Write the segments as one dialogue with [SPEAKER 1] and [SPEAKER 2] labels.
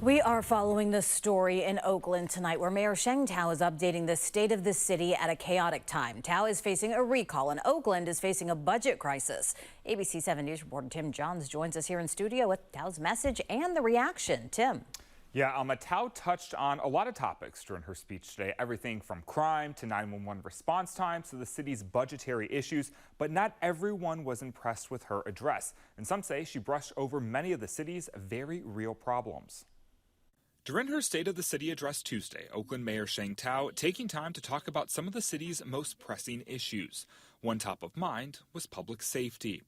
[SPEAKER 1] We are following this story in Oakland tonight, where Mayor Sheng Thao is updating the state of the city at a chaotic time. Thao is facing a recall, and Oakland is facing a budget crisis. ABC 7 News reporter Tim Johns joins us here in studio with Thao's message and the reaction. Tim.
[SPEAKER 2] Yeah, Thao touched on a lot of topics during her speech today, everything from crime to 911 response times to the city's budgetary issues. But not everyone was impressed with her address, and some say she brushed over many of the city's very real problems. During her State of the City address Tuesday, Oakland Mayor Sheng Thao taking time to talk about some of the city's most pressing issues. One top of mind was public safety.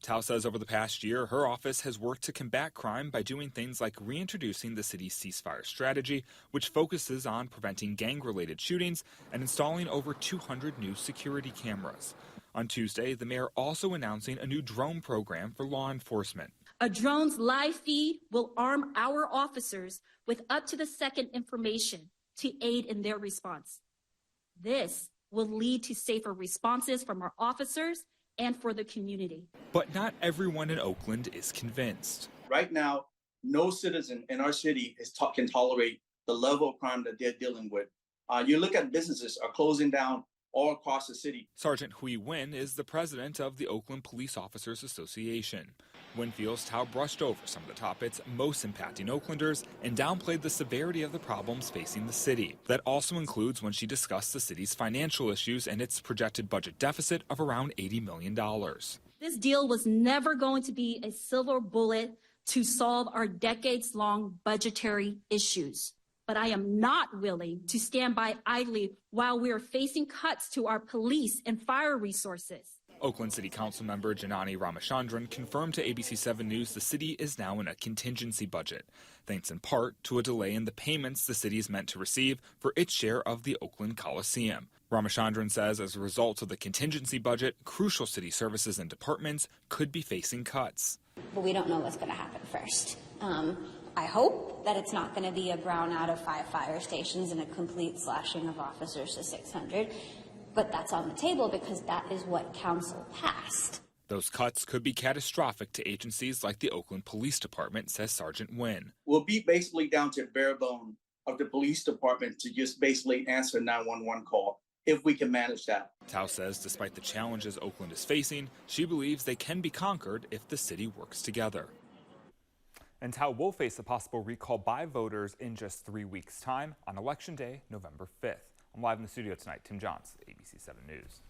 [SPEAKER 2] Thao says over the past year, her office has worked to combat crime by doing things like reintroducing the city's ceasefire strategy, which focuses on preventing gang-related shootings, and installing over 200 new security cameras. On Tuesday, the mayor also announcing a new drone program for law enforcement.
[SPEAKER 3] A drone's live feed will arm our officers with up-to-the-second information to aid in their response. This will lead to safer responses from our officers and for the community.
[SPEAKER 2] But not everyone in Oakland is convinced.
[SPEAKER 4] Right now, no citizen in our city can tolerate the level of crime that they're dealing with. You look at businesses are closing down all across the city.
[SPEAKER 2] Sergeant Hui Win is the president of the Oakland Police Officers Association. Win feels Thao brushed over some of the topics most impacting Oaklanders and downplayed the severity of the problems facing the city. That also includes when she discussed the city's financial issues and its projected budget deficit of around $80 million.
[SPEAKER 3] This deal was never going to be a silver bullet to solve our decades-long budgetary issues. But I am not willing to stand by idly while we are facing cuts to our police and fire resources.
[SPEAKER 2] Oakland City Council member Janani Ramachandran confirmed to ABC 7 News the city is now in a contingency budget, thanks in part to a delay in the payments the city is meant to receive for its share of the Oakland Coliseum. Ramachandran says as a result of the contingency budget, crucial city services and departments could be facing cuts.
[SPEAKER 5] But we don't know what's going to happen first. I hope that it's not going to be a brownout of 5 fire stations and a complete slashing of officers to 600. But that's on the table because that is what council passed.
[SPEAKER 2] Those cuts could be catastrophic to agencies like the Oakland Police Department, says Sergeant Wynn.
[SPEAKER 4] We'll be basically down to bare bone of the police department to just basically answer a 911 call, if we can manage that.
[SPEAKER 2] Thao says despite the challenges Oakland is facing, she believes they can be conquered if the city works together. And Thao will face a possible recall by voters in just 3 weeks' time on Election Day, November 5th. I'm live in the studio tonight. Tim Johns, ABC 7 News.